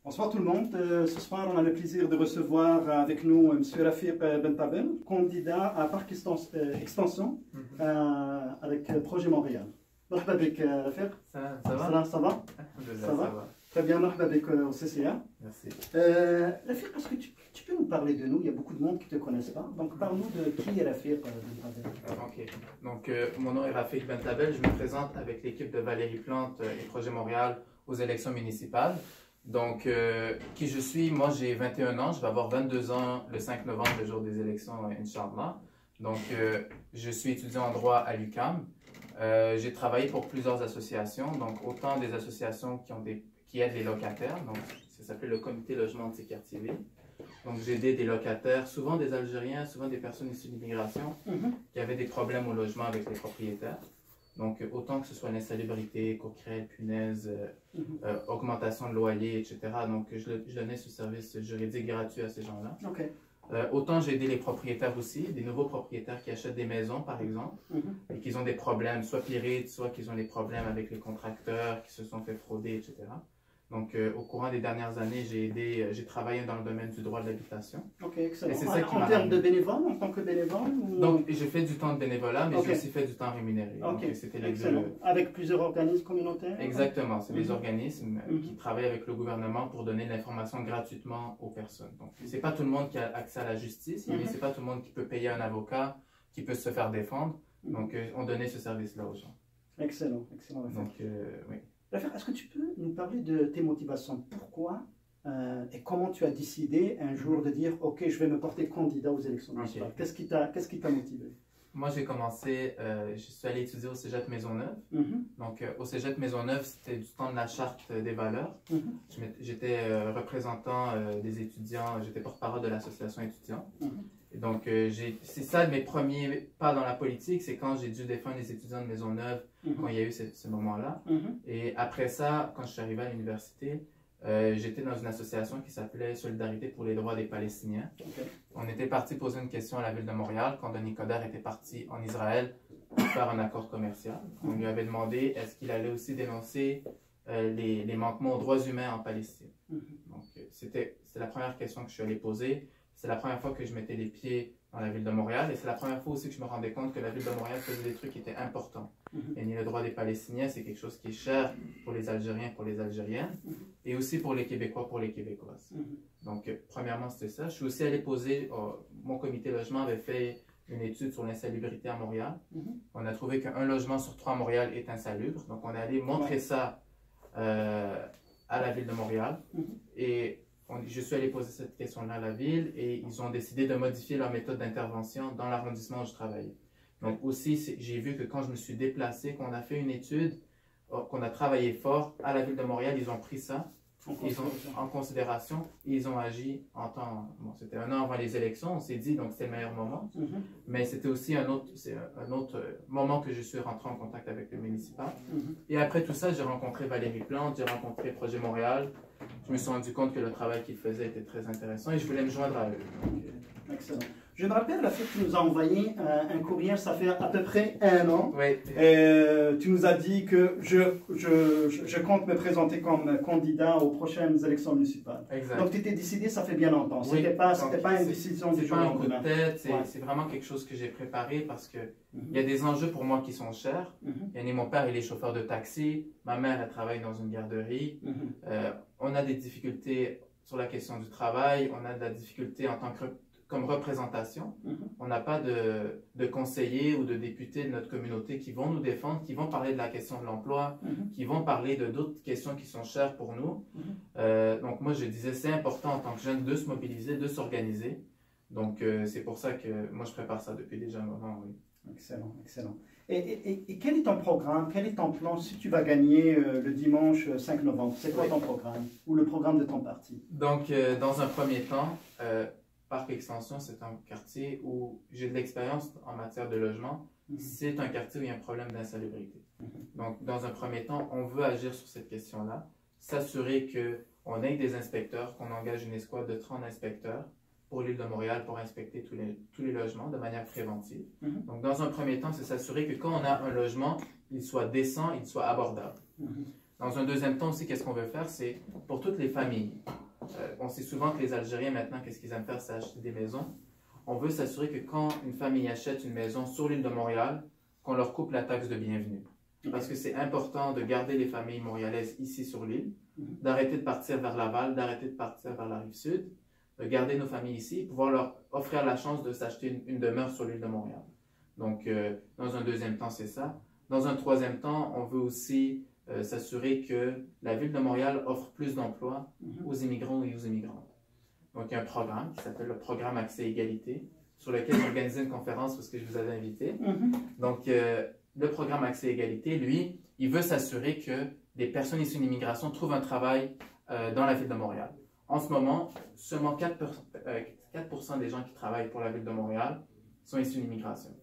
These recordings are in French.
Bonsoir tout le monde. Ce soir, on a le plaisir de recevoir avec nous M. Rafiq Bentabel, candidat à Parc Extension avec Projet Montréal. مرحبا بك رفيق. Ça va? Ça va? Ça va? Très bien, مرحبا بك au CCA. Merci. Rafiq, est-ce que tu peux nous parler de nous? Il y a beaucoup de monde qui ne te connaissent pas. Donc parle-nous de qui est Rafiq Bentabel. Ok. Donc mon nom est Rafiq Bentabel. Je me présente avec l'équipe de Valérie Plante et Projet Montréal aux élections municipales. Donc, qui je suis? Moi, j'ai 21 ans. Je vais avoir 22 ans le 5 novembre, le jour des élections, Inch'Allah. Donc, je suis étudiant en droit à l'UQAM. J'ai travaillé pour plusieurs associations, donc autant des associations qui aident les locataires, donc ça s'appelle le comité logement anti-quartier ville. Donc j'ai aidé des locataires, souvent des Algériens, souvent des personnes issues de l'immigration, qui avaient des problèmes au logement avec les propriétaires. Donc autant que ce soit l'insalubrité, coquerelles, punaises, augmentation de loyer, etc. Donc je donnais ce service juridique gratuit à ces gens-là. Okay. Autant j'ai aidé les propriétaires aussi, des nouveaux propriétaires qui achètent des maisons par exemple, et qui ont des problèmes, soit pyrites, soit qu'ils ont des problèmes avec les contracteurs, qui se sont fait frauder, etc. Donc au courant des dernières années, j'ai travaillé dans le domaine du droit de l'habitation. Ok, excellent. En termes de bénévole, en tant que bénévole ou... Donc j'ai fait du temps de bénévolat, mais j'ai aussi fait du temps rémunéré. Ok, c'était les excellent. deux. Avec plusieurs organismes communautaires? Exactement, c'est des organismes qui travaillent avec le gouvernement pour donner de l'information gratuitement aux personnes. Donc c'est pas tout le monde qui a accès à la justice, mais c'est pas tout le monde qui peut payer un avocat, qui peut se faire défendre. Donc on donnait ce service-là aux gens. Excellent, excellent. Donc oui. Rafiq, est-ce que tu peux nous parler de tes motivations? Pourquoi et comment tu as décidé un jour de dire « Ok, je vais me porter candidat aux élections municipales ». Qu'est-ce qui t'a motivé? Moi, j'ai commencé, je suis allé étudier au Cégep Maisonneuve. Donc, au Cégep Maisonneuve, c'était du temps de la charte des valeurs. J'étais représentant des étudiants, j'étais porte-parole de l'association étudiante. Et donc, c'est ça mes premiers pas dans la politique, c'est quand j'ai dû défendre les étudiants de Maisonneuve, quand il y a eu ce moment-là. Et après ça, quand je suis arrivé à l'université, j'étais dans une association qui s'appelait Solidarité pour les droits des Palestiniens. On était parti poser une question à la ville de Montréal quand Denis Coderre était parti en Israël pour faire un accord commercial. On lui avait demandé est-ce qu'il allait aussi dénoncer les manquements aux droits humains en Palestine. Donc, c'est la première question que je suis allé poser. C'est la première fois que je mettais les pieds dans la ville de Montréal et c'est la première fois aussi que je me rendais compte que la ville de Montréal faisait des trucs qui étaient importants. Et le droit des Palestiniens, c'est quelque chose qui est cher pour les Algériens, pour les Algériennes et aussi pour les Québécois, pour les Québécoises. Donc, premièrement, c'était ça. Je suis aussi allé poser, mon comité logement avait fait une étude sur l'insalubrité à Montréal. On a trouvé qu'un logement sur 3 à Montréal est insalubre. Donc, on est allé montrer ça à la ville de Montréal. Et je suis allé poser cette question-là à la ville et ils ont décidé de modifier leur méthode d'intervention dans l'arrondissement où je travaillais. Donc aussi, j'ai vu que quand je me suis déplacé, qu'on a fait une étude, qu'on a travaillé fort à la ville de Montréal, ils ont pris ça en considération et ils ont agi en temps... Bon, c'était un an avant les élections, on s'est dit, donc c'était le meilleur moment. Mais c'était aussi un autre moment que je suis rentré en contact avec le municipal. Et après tout ça, j'ai rencontré Valérie Plante, j'ai rencontré Projet Montréal. Je me suis rendu compte que le travail qu'ils faisaient était très intéressant et je voulais me joindre à eux. Excellent. Je me rappelle, Rafiq, tu nous as envoyé un courrier, ça fait à peu près 1 an. Oui. Tu nous as dit que je compte me présenter comme candidat aux prochaines élections municipales. Exact. Donc tu étais décidé, ça fait bien longtemps. Oui. C'était pas une décision du jour au lendemain. C'est pas un coup de tête, c'est vraiment quelque chose que j'ai préparé parce que il y a des enjeux pour moi qui sont chers. Mon père, il est chauffeur de taxi, ma mère, elle travaille dans une garderie. On a des difficultés sur la question du travail, on a de la difficulté en tant que comme représentation. On n'a pas de conseillers ou de députés de notre communauté qui vont nous défendre, qui vont parler de la question de l'emploi, qui vont parler de d'autres questions qui sont chères pour nous. Donc moi, je disais, c'est important en tant que jeune de se mobiliser, de s'organiser. Donc c'est pour ça que moi, je prépare ça depuis déjà un moment, oui. Excellent, excellent. Et quel est ton programme, quel est ton plan si tu vas gagner le dimanche 5 novembre? C'est quoi ton programme ou le programme de ton parti? Donc, dans un premier temps, Parc Extension, c'est un quartier où j'ai de l'expérience en matière de logement. C'est un quartier où il y a un problème d'insalubrité. Donc, dans un premier temps, on veut agir sur cette question-là, s'assurer qu'on ait des inspecteurs, qu'on engage une escouade de 30 inspecteurs pour l'île de Montréal pour inspecter tous les logements de manière préventive. Donc, dans un premier temps, c'est s'assurer que quand on a un logement, il soit décent, il soit abordable. Dans un deuxième temps aussi, qu'est-ce qu'on veut faire? C'est pour toutes les familles. On sait souvent que les Algériens, maintenant, qu'est-ce qu'ils aiment faire? C'est acheter des maisons. On veut s'assurer que quand une famille achète une maison sur l'île de Montréal, qu'on leur coupe la taxe de bienvenue. Parce que c'est important de garder les familles montréalaises ici sur l'île, d'arrêter de partir vers Laval, d'arrêter de partir vers la Rive-Sud, de garder nos familles ici, pouvoir leur offrir la chance de s'acheter une demeure sur l'île de Montréal. Donc, dans un deuxième temps, c'est ça. Dans un troisième temps, on veut aussi s'assurer que la ville de Montréal offre plus d'emplois aux immigrants et aux immigrantes. Donc, il y a un programme qui s'appelle le programme Accès et Égalité, sur lequel j'ai organisé une conférence parce que je vous avais invité. Donc, le programme Accès et Égalité, lui, il veut s'assurer que des personnes issues de l'immigration trouvent un travail dans la ville de Montréal. En ce moment, seulement 4% des gens qui travaillent pour la ville de Montréal sont issus de l'immigration.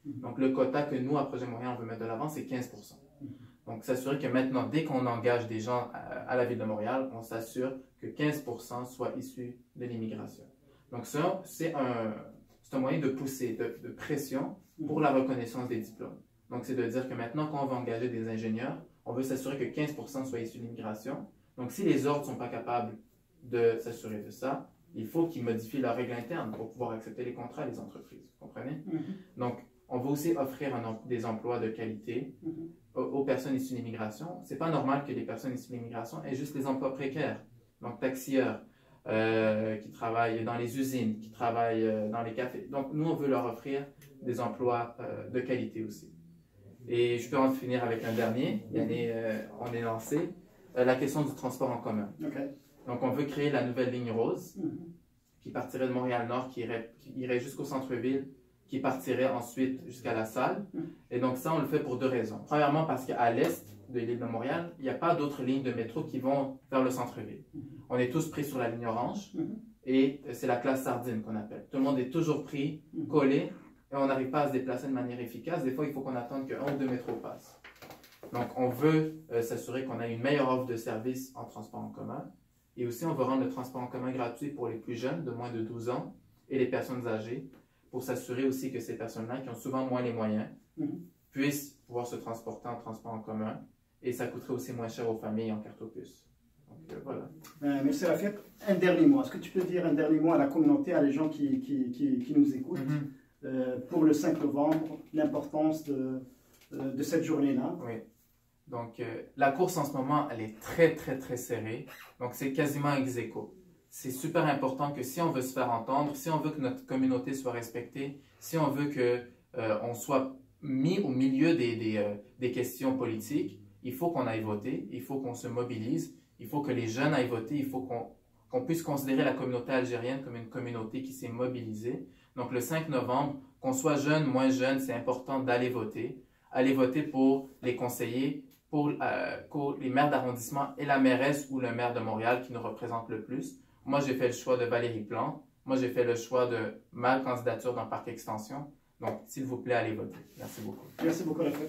Donc, le quota que nous, à Projet Montréal, on veut mettre de l'avant, c'est 15%. Donc, s'assurer que maintenant, dès qu'on engage des gens à la ville de Montréal, on s'assure que 15% soient issus de l'immigration. Donc, ça, c'est un moyen de pousser, de pression pour la reconnaissance des diplômes. Donc, c'est de dire que maintenant, quand on va engager des ingénieurs, on veut s'assurer que 15% soient issus de l'immigration. Donc, si les ordres ne sont pas capables de s'assurer de ça, il faut qu'ils modifient leurs règles internes pour pouvoir accepter les contrats des entreprises. Vous comprenez? Donc, on va aussi offrir des emplois de qualité aux personnes issues de l'immigration. Ce n'est pas normal que les personnes issues de l'immigration aient juste des emplois précaires. Donc, taxieurs, qui travaillent dans les usines, qui travaillent dans les cafés. Donc, nous, on veut leur offrir des emplois de qualité aussi. Et je peux en finir avec un dernier. On est lancé. La question du transport en commun. Donc, on veut créer la nouvelle ligne rose qui partirait de Montréal-Nord, qui irait jusqu'au centre-ville, qui partirait ensuite jusqu'à la salle. Et donc, ça, on le fait pour deux raisons. Premièrement, parce qu'à l'est de l'île de Montréal, il n'y a pas d'autres lignes de métro qui vont vers le centre-ville. On est tous pris sur la ligne orange et c'est la classe sardine qu'on appelle. Tout le monde est toujours pris, collé, et on n'arrive pas à se déplacer de manière efficace. Des fois, il faut qu'on attende qu'un ou deux métros passent. Donc, on veut s'assurer qu'on a une meilleure offre de services en transport en commun. Et aussi, on veut rendre le transport en commun gratuit pour les plus jeunes, de moins de 12 ans, et les personnes âgées, pour s'assurer aussi que ces personnes-là, qui ont souvent moins les moyens, puissent pouvoir se transporter en transport en commun. Et ça coûterait aussi moins cher aux familles en carte opus. Donc, voilà. Merci Rafiq. Un dernier mot. Est-ce que tu peux dire un dernier mot à la communauté, à les gens qui nous écoutent, pour le 5 novembre, l'importance de cette journée-là? Oui. Donc, la course en ce moment, elle est très, très, très serrée. Donc, c'est quasiment ex aequo. C'est super important que si on veut se faire entendre, si on veut que notre communauté soit respectée, si on veut qu'on soit mis au milieu des questions politiques, il faut qu'on aille voter, il faut qu'on se mobilise, il faut que les jeunes aillent voter, il faut qu'on puisse considérer la communauté algérienne comme une communauté qui s'est mobilisée. Donc, le 5 novembre, qu'on soit jeune, moins jeune, c'est important d'aller voter. Aller voter pour les conseillers, pour les maires d'arrondissement et la mairesse ou le maire de Montréal qui nous représente le plus. Moi, j'ai fait le choix de Valérie Plante. Moi, j'ai fait le choix de ma candidature dans Parc Extension. Donc, s'il vous plaît, allez voter. Merci beaucoup. Merci beaucoup, Rafiq.